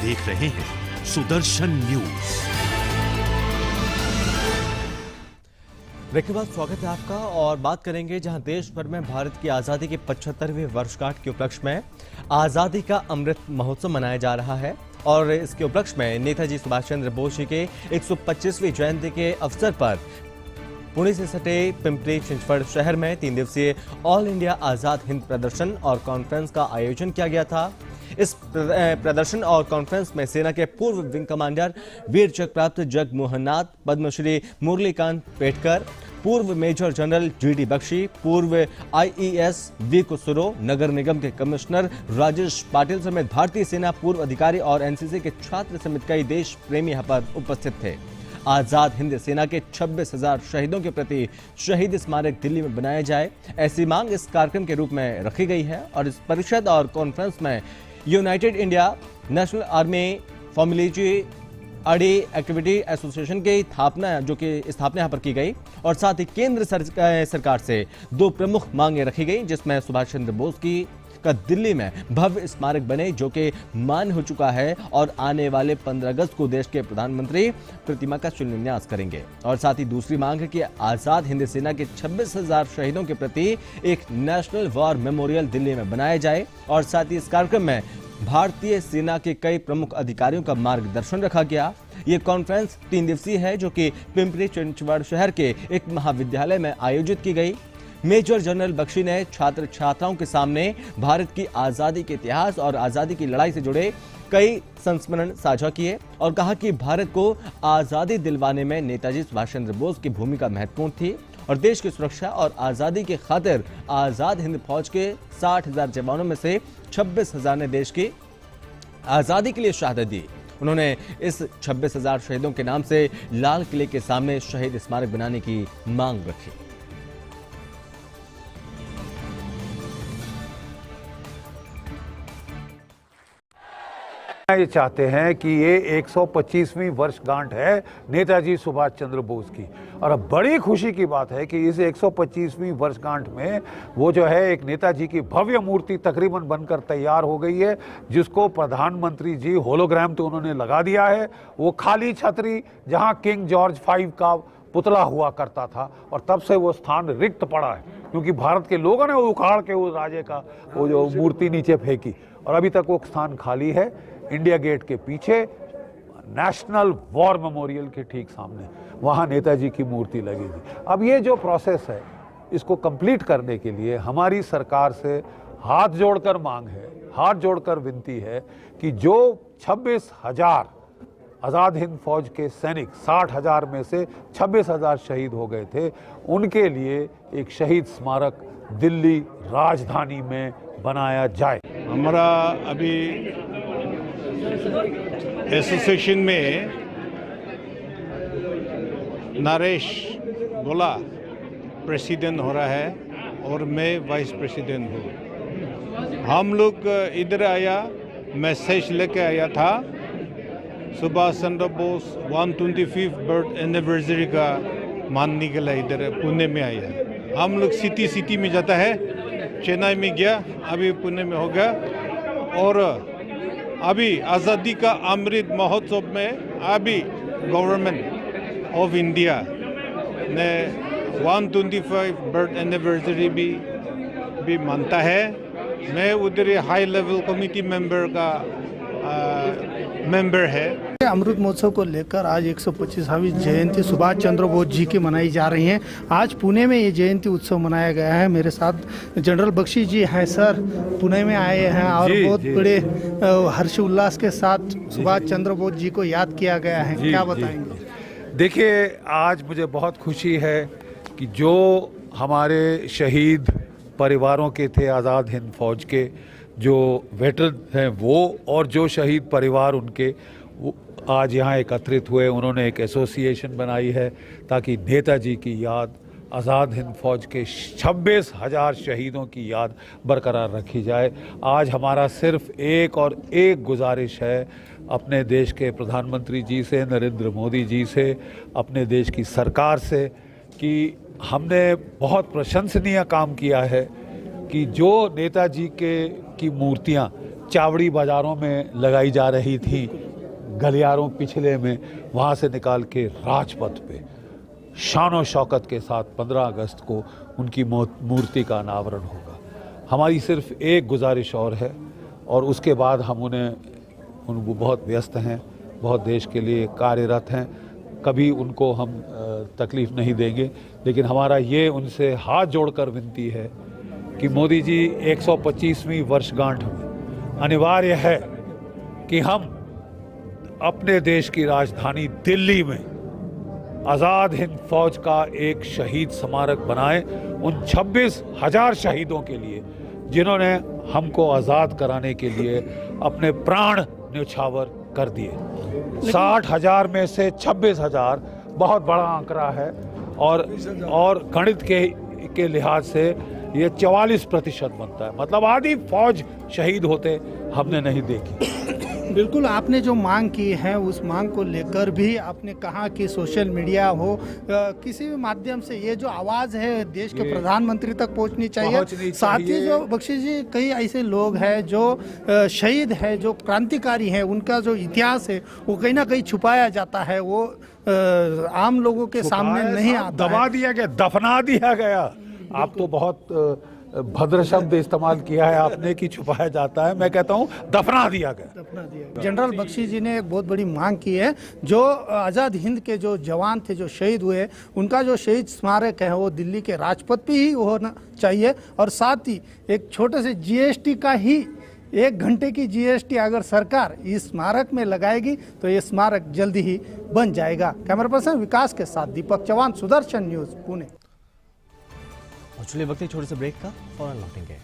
देख रहे हैं सुदर्शन न्यूज। ब्रेक के बाद स्वागत है आपका और बात करेंगे जहां देश भर में भारत की आजादी के 75वें वर्षगांठ के उपलक्ष्य में आजादी का अमृत महोत्सव मनाया जा रहा है और इसके उपलक्ष्य में नेताजी सुभाष चंद्र बोस जी के 125वीं जयंती के अवसर पर पुणे से सटे पिंपरी चिंचवड शहर में 3 दिवसीय ऑल इंडिया आजाद हिंद प्रदर्शन और कॉन्फ्रेंस का आयोजन किया गया था। इस प्रदर्शन और कॉन्फ्रेंस में सेना के पूर्व विंग कमांडर वीर चक्र प्राप्त जगमोहन नाथ, पद्मश्री मुरलीकांत पेटकर, पूर्व मेजर जनरल जीडी बख्शी, पूर्व आईईएस वी कुसुरो, नगर निगम के कमिश्नर राजेश पाटिल समेत भारतीय सेना पूर्व अधिकारी और एनसीसी के छात्र समेत कई देश प्रेमी यहाँ पर उपस्थित थे। आजाद हिंद सेना के 26,000 शहीदों के प्रति शहीद स्मारक दिल्ली में बनाया जाए, ऐसी मांग इस कार्यक्रम के रूप में रखी गई है और इस परिषद और कॉन्फ्रेंस में यूनाइटेड इंडिया नेशनल आर्मी फॉर्मुलेजी अडी एक्टिविटी एसोसिएशन की स्थापना यहाँ पर की गई और साथ ही केंद्र सरकार से 2 प्रमुख मांगे रखी गई, जिसमें सुभाष चंद्र बोस का दिल्ली में भव्य स्मारक बने जो कि मान्य हो चुका है और आने वाले 15 अगस्त को देश के प्रधानमंत्री प्रतिमा का शिलान्यास करेंगे। और साथ ही दूसरी मांग है कि आजाद हिंद सेना के 26,000 शहीदों के प्रति एक नेशनल वॉर मेमोरियल दिल्ली में बनाया जाए और साथ ही इस कार्यक्रम में भारतीय सेना के कई प्रमुख अधिकारियों का मार्गदर्शन रखा गया। ये कॉन्फ्रेंस 3 दिवसीय है जो कि पिंपरी चिंचवड शहर के एक महाविद्यालय में आयोजित की गई। मेजर जनरल बख्शी ने छात्र छात्राओं के सामने भारत की आजादी के इतिहास और आजादी की लड़ाई से जुड़े कई संस्मरण साझा किए और कहा कि भारत को आजादी दिलवाने में नेताजी सुभाष चंद्र बोस की भूमिका महत्वपूर्ण थी और देश की सुरक्षा और आजादी की खातिर आजाद हिंद फौज के 60,000 जवानों में से 26,000 ने देश की आजादी के लिए शहादत दी। उन्होंने इस 26,000 शहीदों के नाम से लाल किले के सामने शहीद स्मारक बनाने की मांग रखी। ये चाहते हैं कि ये 125वीं वर्षगांठ है नेताजी सुभाष चंद्र बोस की और अब बड़ी खुशी की बात है कि इस 125वीं वर्षगांठ में वो जो है एक नेताजी की भव्य मूर्ति तकरीबन बनकर तैयार हो गई है, जिसको प्रधानमंत्री जी होलोग्राम तो उन्होंने लगा दिया है। वो खाली छतरी जहां किंग जॉर्ज 5 का पुतला हुआ करता था और तब से वो स्थान रिक्त पड़ा है क्योंकि भारत के लोगों ने वो उखाड़ के उस राजे का वो जो मूर्ति नीचे फेंकी और अभी तक वो स्थान खाली है। इंडिया गेट के पीछे नेशनल वॉर मेमोरियल के ठीक सामने वहाँ नेताजी की मूर्ति लगेगी। अब ये जो प्रोसेस है इसको कंप्लीट करने के लिए हमारी सरकार से हाथ जोड़कर मांग है, हाथ जोड़कर विनती है कि जो 26,000 आज़ाद हिंद फौज के सैनिक 60,000 में से 26,000 शहीद हो गए थे, उनके लिए एक शहीद स्मारक दिल्ली राजधानी में बनाया जाए। हमारा अभी एसोसिएशन में नरेश गोला प्रेसिडेंट हो रहा है और मैं वाइस प्रेसिडेंट हूँ। हम लोग इधर आया मैसेज लेके आया था Subhash Chandra Bose 125th birth anniversary का मानने के लिए इधर पुणे में आया। हम लोग सिटी में जाता है, चेन्नई में गया, अभी पुणे में हो गया और अभी आज़ादी का अमृत महोत्सव में अभी गवर्नमेंट ऑफ इंडिया ने 125 बर्थ एनिवर्सरी भी मानता है। मैं उधर हाई लेवल कमेटी मेंबर का मेंबर है। अमृत महोत्सव को लेकर आज 125वीं जयंती सुभाष चंद्र बोस जी की मनाई जा रही है। आज पुणे में ये जयंती उत्सव मनाया गया है। मेरे साथ जनरल बख्शी जी हैं। सर, पुणे में आए हैं और बहुत बड़े हर्ष उल्लास के साथ सुभाष चंद्र बोस जी को याद किया गया है, क्या बताएंगे? देखिए, आज मुझे बहुत खुशी है कि जो हमारे शहीद परिवारों के थे, आज़ाद हिंद फौज के जो वेटरन हैं वो और जो शहीद परिवार उनके वो आज यहाँ एकत्रित हुए। उन्होंने एक एसोसिएशन बनाई है ताकि नेताजी की याद, आज़ाद हिंद फौज के 26,000 शहीदों की याद बरकरार रखी जाए। आज हमारा सिर्फ एक और एक गुजारिश है अपने देश के प्रधानमंत्री जी से, नरेंद्र मोदी जी से, अपने देश की सरकार से कि हमने बहुत प्रशंसनीय काम किया है कि जो नेताजी की मूर्तियाँ चावड़ी बाज़ारों में लगाई जा रही थी, गलियारों पिछले में, वहाँ से निकाल के राजपथ पे शान शौकत के साथ 15 अगस्त को उनकी मूर्ति का अनावरण होगा। हमारी सिर्फ एक गुजारिश और है, और उसके बाद हम उनको बहुत व्यस्त हैं, बहुत देश के लिए कार्यरत हैं, कभी उनको हम तकलीफ़ नहीं देंगे, लेकिन हमारा ये उनसे हाथ जोड़कर विनती है कि मोदी जी 125वीं वर्षगांठ में अनिवार्य है कि हम अपने देश की राजधानी दिल्ली में आज़ाद हिंद फौज का एक शहीद स्मारक बनाएं, उन 26,000 शहीदों के लिए जिन्होंने हमको आज़ाद कराने के लिए अपने प्राण न्यौछावर कर दिए। 60,000 में से 26,000 बहुत बड़ा आंकड़ा है, और गणित के लिहाज से ये 44% बनता है, मतलब आधी फौज शहीद होते हमने नहीं देखी। बिल्कुल, आपने जो मांग की है उस मांग को लेकर भी आपने कहा कि सोशल मीडिया हो, किसी भी माध्यम से ये जो आवाज़ है देश के प्रधानमंत्री तक पहुंचनी चाहिए। साथ ही जो बख्शी जी, कई ऐसे लोग हैं जो शहीद है, जो क्रांतिकारी हैं, उनका जो इतिहास है वो कहीं ना कहीं छुपाया जाता है, वो आम लोगों के सामने नहीं आता, दबा दिया गया, दफना दिया गया। आप तो बहुत भद्र शब्द इस्तेमाल किया है आपने कि छुपाया जाता है, मैं कहता हूँ दफना दिया गया। जनरल बख्शी जी ने एक बहुत बड़ी मांग की है, जो आज़ाद हिंद के जो जवान थे जो शहीद हुए, उनका जो शहीद स्मारक है वो दिल्ली के राजपथ पे ही होना चाहिए, और साथ ही एक छोटे से जीएसटी का ही 1 घंटे की जीएसटी अगर सरकार इस स्मारक में लगाएगी तो ये स्मारक जल्दी ही बन जाएगा। कैमरा पर्सन विकास के साथ दीपक चौहान, सुदर्शन न्यूज़, पुणे। और चलिए वक्त है छोटे से ब्रेक का, फौरन लौटेंगे।